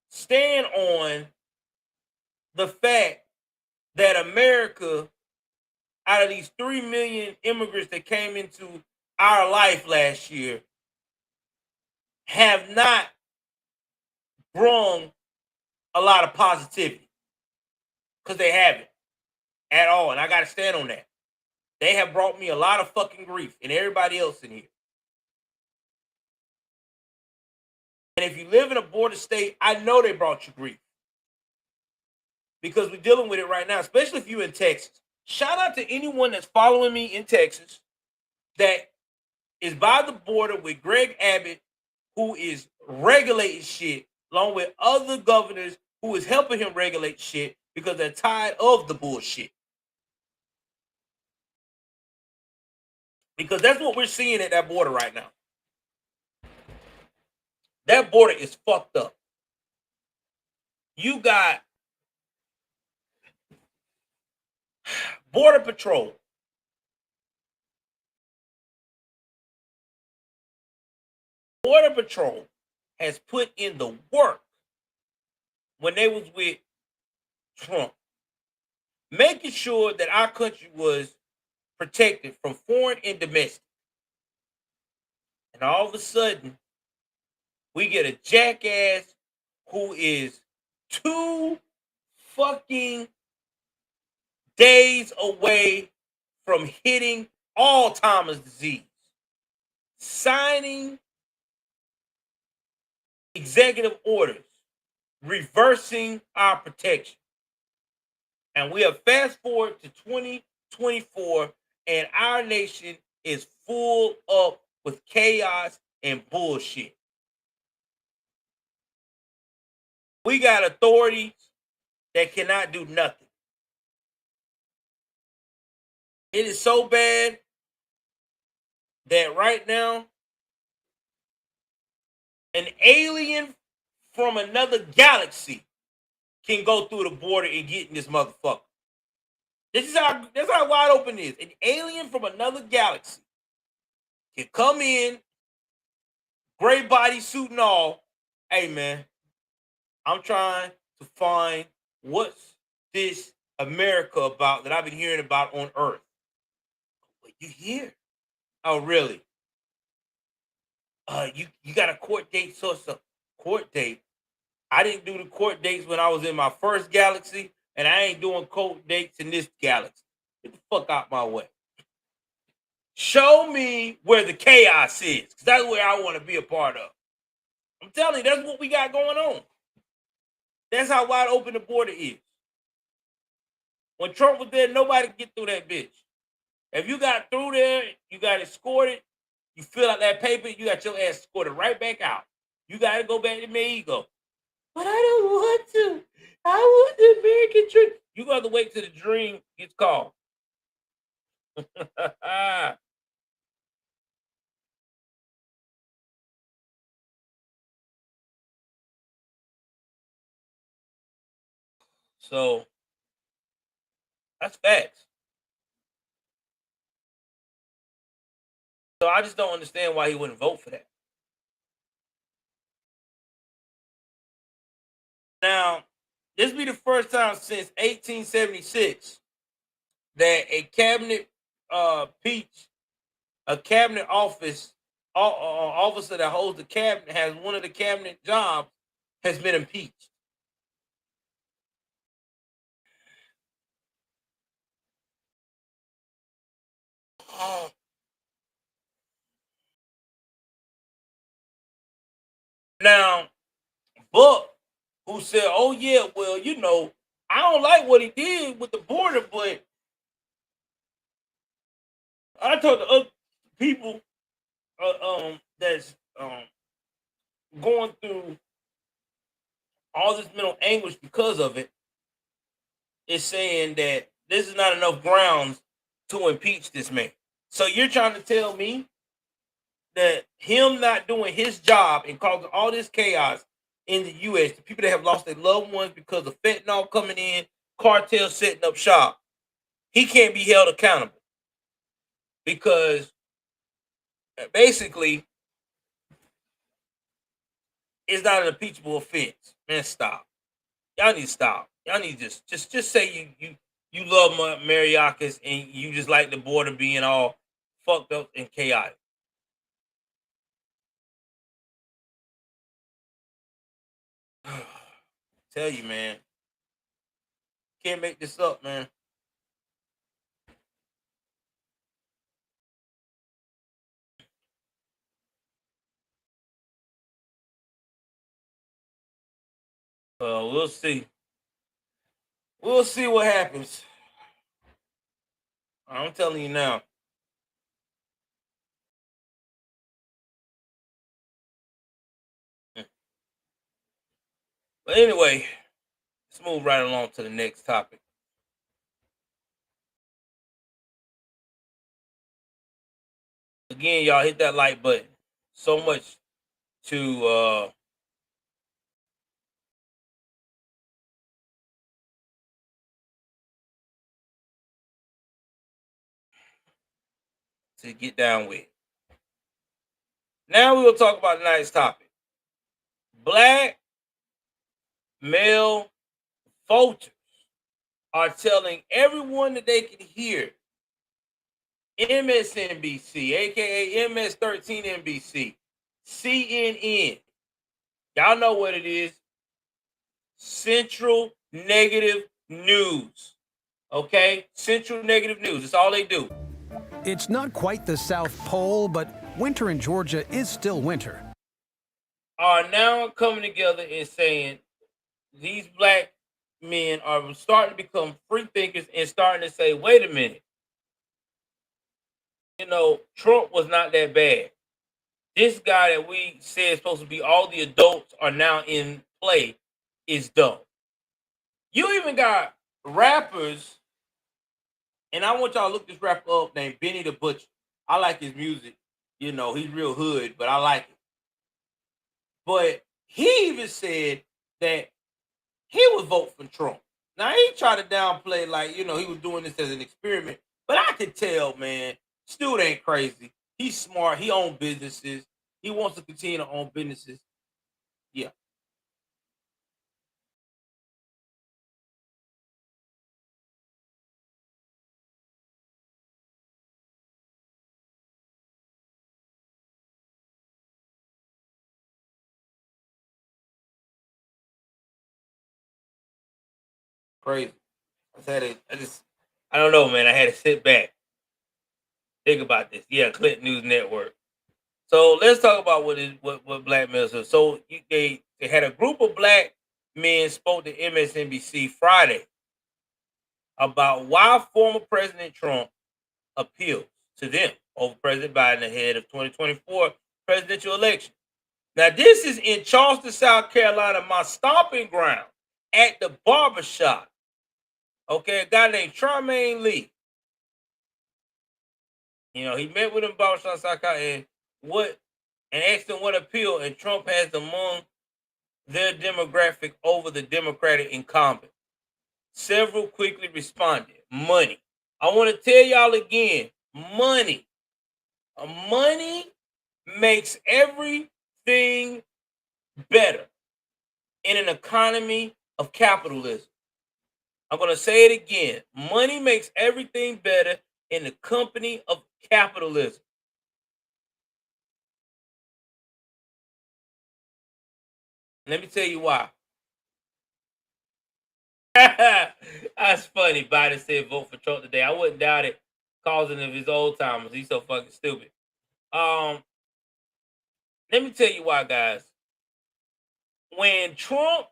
stand on the fact that America, out of these 3 million immigrants that came into our life last year, have not brung a lot of positivity, because they haven't at all. And I got to stand on that. They have brought me a lot of fucking grief, and everybody else in here. And if you live in a border state, I know they brought you grief, because we're dealing with it right now, especially if you're in Texas. Shout out to anyone that's following me in Texas that is by the border with Greg Abbott, who is regulating shit, along with other governors who is helping him regulate shit because they're tired of the bullshit. Because that's what we're seeing at that border right now. That border is fucked up. You got Border Patrol. Border Patrol has put in the work when they was with Trump, making sure that our country was protected from foreign and domestic. And all of a sudden, we get a jackass who is 2 fucking days away from hitting Alzheimer's disease, signing executive orders reversing our protection. And we have fast forward to 2024, and our nation is full up with chaos and bullshit. We got authorities that cannot do nothing. It is so bad that right now, an alien from another galaxy can go through the border and get in this motherfucker. That's how wide open it is. An alien from another galaxy can come in, gray body suit and all. Hey man, I'm trying to find what's this America about that I've been hearing about on Earth. What you hear? Oh really? You got a court date, so it's a court date. I didn't do the court dates when I was in my first galaxy, and I ain't doing court dates in this galaxy. Get the fuck out my way. Show me where the chaos is, because that's where I want to be a part of. I'm telling you, that's what we got going on. That's how wide open the border is. When Trump was there, nobody could get through that bitch. If you got through there, you got escorted, you fill out that paper, you got your ass escorted right back out. You got to go back to Mexico. But I don't want to. I want the American dream. You got to wait till the dream gets called. So that's facts. So I just don't understand why he wouldn't vote for that. Now, this be the first time since 1876 that a cabinet a cabinet officer that holds the cabinet, has one of the cabinet jobs, has been impeached. Now, Buck, who said, "Oh yeah, well, I don't like what he did with the border, but I told the other people that's going through all this mental anguish because of it, is saying that this is not enough grounds to impeach this man." So you're trying to tell me that him not doing his job and causing all this chaos in the U.S., the people that have lost their loved ones because of fentanyl coming in, cartels setting up shop, he can't be held accountable because basically it's not an impeachable offense. Man, stop. Y'all need to stop. y'all need to just say you love Mariakis and you just like the border being all fucked up and chaotic. Tell you, man, can't make this up, man. We'll see. We'll see what happens. I'm telling you now. But anyway, let's move right along to the next topic. Again, y'all hit that like button. So much to get down with. Now we will talk about tonight's topic. Black male voters are telling everyone that they can hear MSNBC, aka MS13 NBC, CNN. Y'all know what it is. Central Negative News. Okay? Central Negative News. That's all they do. It's not quite the South Pole, but winter in Georgia is still winter. Are now coming together and saying these black men are starting to become free thinkers and starting to say, wait a minute. You know, Trump was not that bad. This guy that we said is supposed to be all the adults are now in play is dumb. You even got rappers, and I want y'all to look this rapper up named Benny the Butcher. I like his music. You know, he's real hood, but I like it. But he even said that he would vote for Trump. Now, he tried to downplay, like, you know, he was doing this as an experiment. But I could tell, man, this dude ain't crazy. He's smart. He owns businesses. He wants to continue to own businesses. Yeah. Crazy. I don't know, man. I had to sit back. Think about this. Yeah, Clinton News Network. So let's talk about what black males are. So they had a group of black men spoke to MSNBC Friday about why former President Trump appeals to them over President Biden ahead of 2024 presidential election. Now, this is in Charleston, South Carolina, my stomping ground at the barbershop. Okay, a guy named Charmaine Lee. You know, he met with him barbershop South Carolina and asked him what appeal, and Trump has among their demographic over the Democratic incumbent. Several quickly responded, money. I want to tell y'all again, money. Money makes everything better in an economy of capitalism. I'm going to say it again. Money makes everything better in the company of capitalism. Let me tell you why. That's funny. Biden said vote for Trump today. I wouldn't doubt it. Causing of his old timers. He's so fucking stupid. Let me tell you why, guys. When Trump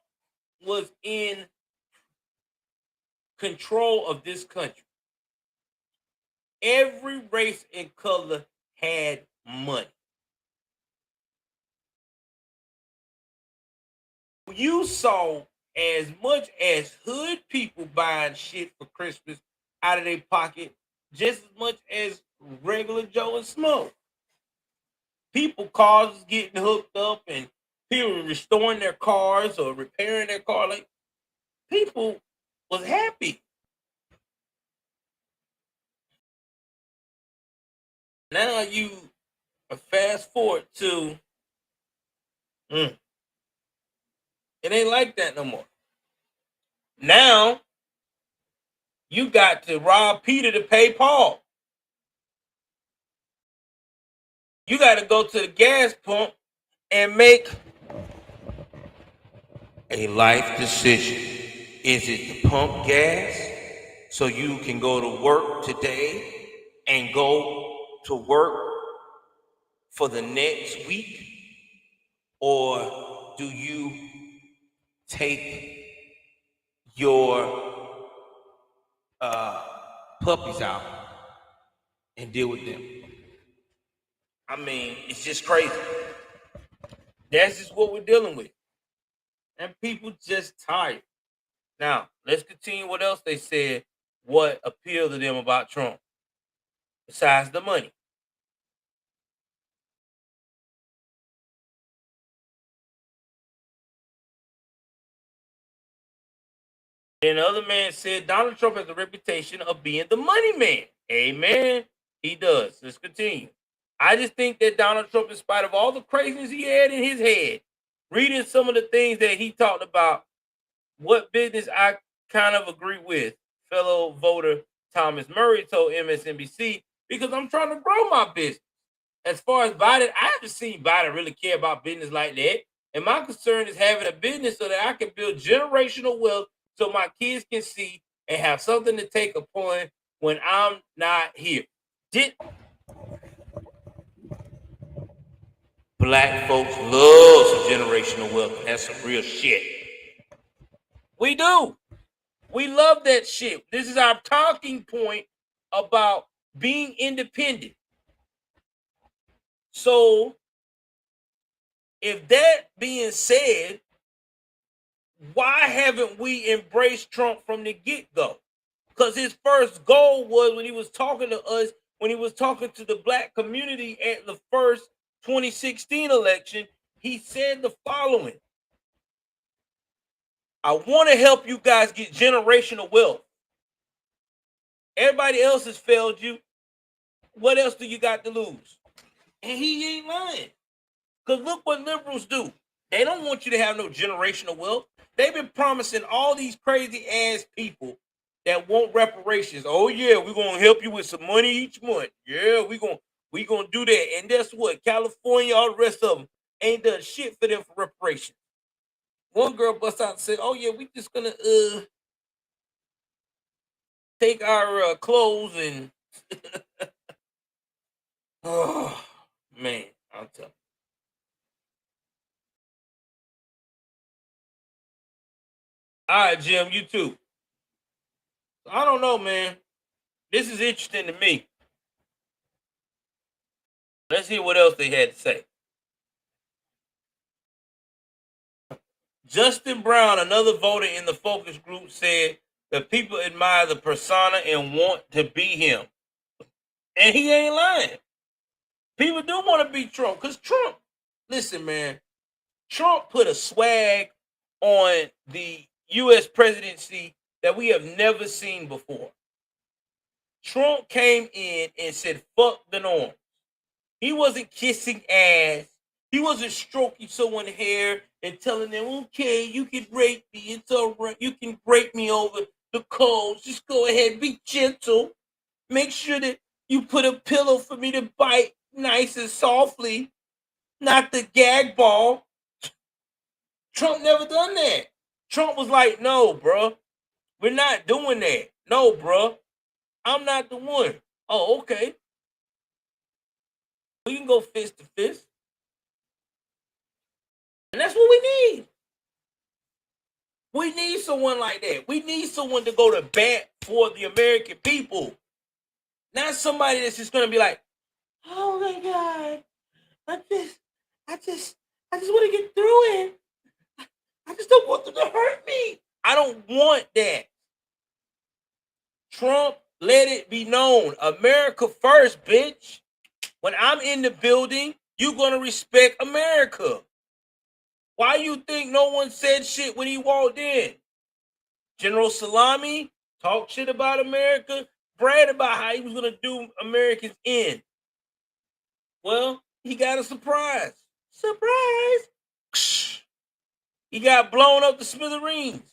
was in control of this country, every race and color had money. You saw as much as hood people buying shit for Christmas out of their pocket, just as much as regular Joe and Smoke. People, cars was getting hooked up, and people restoring their cars or repairing their car. Like, people was happy. Now you fast forward to it ain't like that no more. Now you got to rob Peter to pay Paul. You got to go to the gas pump and make a life decision. Is it to pump gas so you can go to work today and go to work for the next week? Or do you take your puppies out and deal with them? I mean, it's just crazy. That's just what we're dealing with. And people just tired. Now, let's continue what else they said, what appealed to them about Trump, besides the money. And the other man said Donald Trump has a reputation of being the money man. Amen. He does. Let's continue. I just think that Donald Trump, in spite of all the craziness he had in his head, reading some of the things that he talked about, what business I kind of agree with, fellow voter Thomas Murray told MSNBC, because I'm trying to grow my business. As far as Biden, I haven't seen Biden really care about business like that. And my concern is having a business so that I can build generational wealth so my kids can see and have something to take upon when I'm not here. Black folks love some generational wealth. That's some real shit. We do. We love that shit. This is our talking point about being independent. So, if that being said, why haven't we embraced Trump from the get-go? Because his first goal was when he was talking to us, when he was talking to the black community at the first 2016 election, he said the following: I want to help you guys get generational wealth. Everybody else has failed you. What else do you got to lose? And he ain't lying. Because look what liberals do. They don't want you to have no generational wealth. They've been promising all these crazy ass people that want reparations. Oh yeah, we're gonna help you with some money each month. Yeah, we gonna do that. And guess what? California, all the rest of them ain't done shit for them for reparations. One girl bust out and said, "Oh yeah, we just gonna take our clothes and oh man, I'll tell you. All right, Jim, you too. I don't know, man. This is interesting to me. Let's hear what else they had to say. Justin Brown, another voter in the focus group, said that people admire the persona and want to be him. And he ain't lying. People do want to be Trump because Trump, listen, man, Trump put a swag on the U.S. presidency that we have never seen before. Trump came in and said, fuck the norm. He wasn't kissing ass. He wasn't stroking someone's hair and telling them, okay, you can rape me. It's all right. You can rape me over the coals. Just go ahead. Be gentle. Make sure that you put a pillow for me to bite nice and softly, not the gag ball. Trump never done that. Trump was like, no, bro. We're not doing that. No, bro. I'm not the one. Oh, okay. We can go fist to fist. And that's what we need. We need someone like that. We need someone to go to bat for the American people. Not somebody that's just gonna be like, oh my God, I just want to get through it. I just don't want them to hurt me. I don't want that. Trump, let it be known. America first, bitch. When I'm in the building, you're gonna respect America. Why you think no one said shit when he walked in? General Salami talked shit about America, bragged about how he was going to do Americans in. Well, he got a surprise. Surprise! He got blown up to smithereens.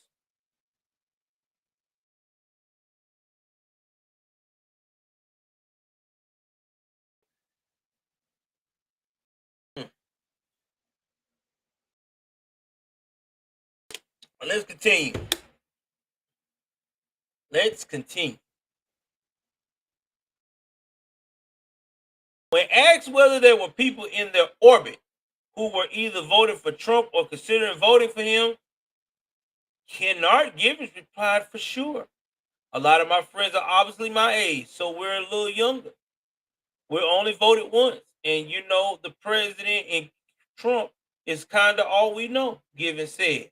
Let's continue. Let's continue. When asked whether there were people in their orbit who were either voting for Trump or considering voting for him, Kennard Givens replied, "For sure. A lot of my friends are obviously my age, so we're a little younger. We're only voted once. And you know, the president and Trump is kind of all we know," Givens said.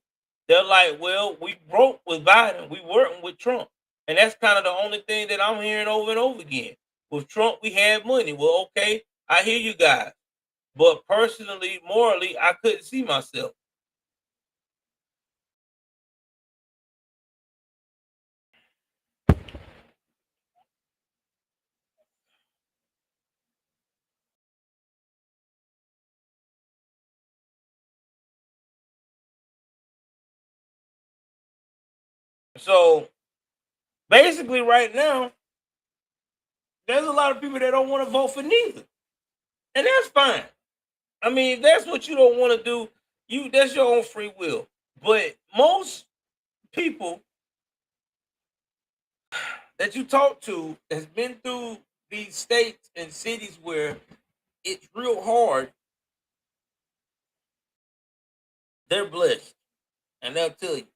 They're like, well, we broke with Biden. We weren't with Trump. And that's kind of the only thing that I'm hearing over and over again. With Trump, we had money. Well, okay, I hear you guys. But personally, morally, I couldn't see myself. So basically, right now, there's a lot of people that don't want to vote for neither. And that's fine. I mean, if that's what you don't want to do, that's your own free will. But most people that you talk to has been through these states and cities where it's real hard. They're blessed, and they'll tell you.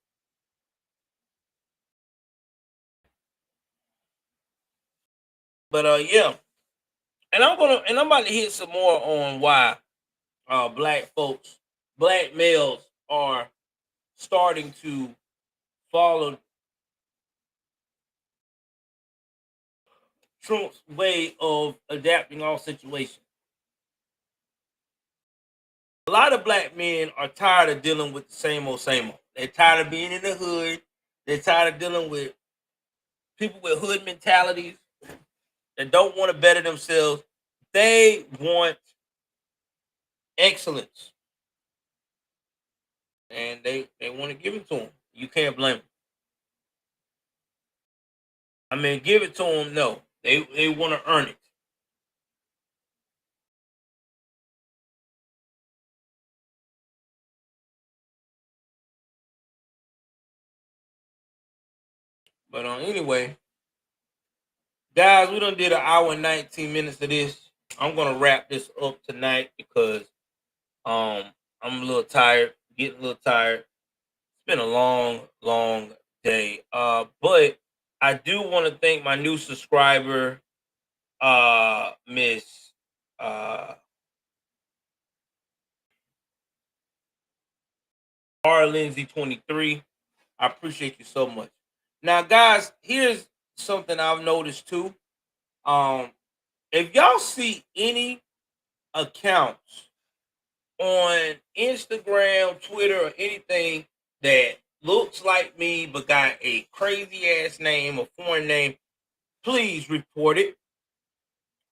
But yeah, and I'm about to hit some more on why black folks, black males are starting to follow Trump's way of adapting all situations. A lot of black men are tired of dealing with the same old, same old. They're tired of being in the hood. They're tired of dealing with people with hood mentalities that don't want to better themselves. They want excellence, and they want to give it to them. You can't blame them. I mean, give it to them. No, they want to earn it. But anyway, guys, we done did an hour and 19 minutes of this. I'm gonna wrap this up tonight because um I'm a little tired, getting a little tired. It's been a long, long day. But I do want to thank my new subscriber, Miss R Lindsay 23. I appreciate you so much. Now, guys, here's something I've noticed too. Um, if y'all see any accounts on Instagram, Twitter, or anything that looks like me but got a crazy ass name, a foreign name, please report it.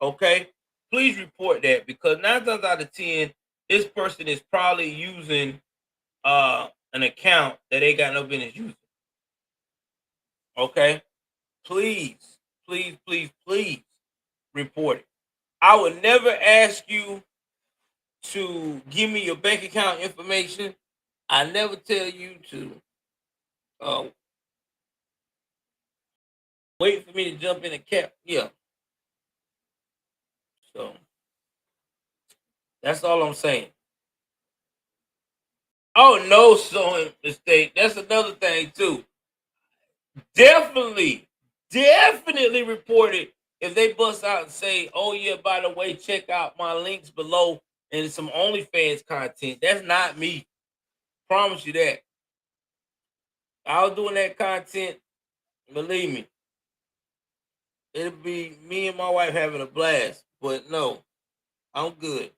Okay? Please report that because 9 times out of 10, this person is probably using an account that they got no business using. Okay? Please, please, please, please report it. I would never ask you to give me your bank account information. I never tell you to uh, wait for me to jump in a cap. Yeah. So that's all I'm saying. Oh, no sewing mistake. That's another thing too. Definitely, definitely report it if they bust out and say, "Oh yeah, by the way, check out my links below and some OnlyFans content." That's not me. Promise you that. I was doing that content. Believe me, it'll be me and my wife having a blast. But no, I'm good.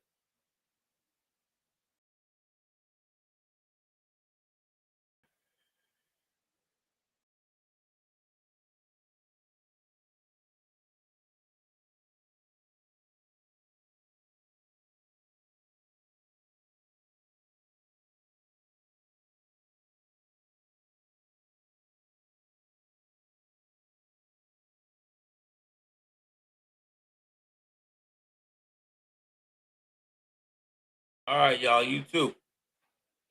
All right, y'all. You too.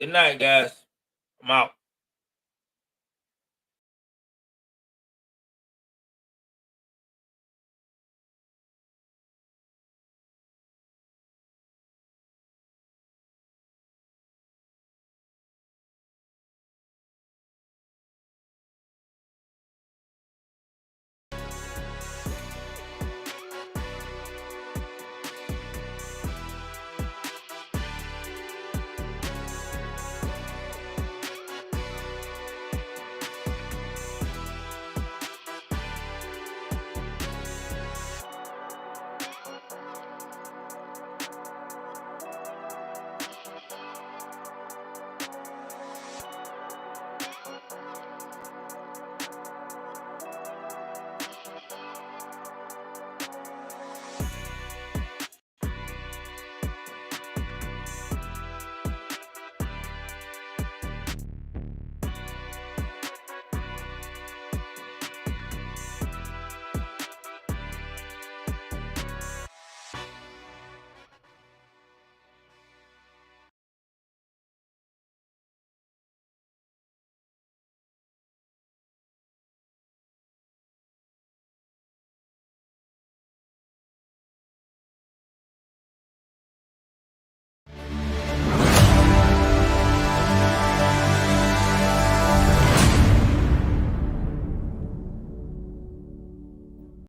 Good night, guys. I'm out.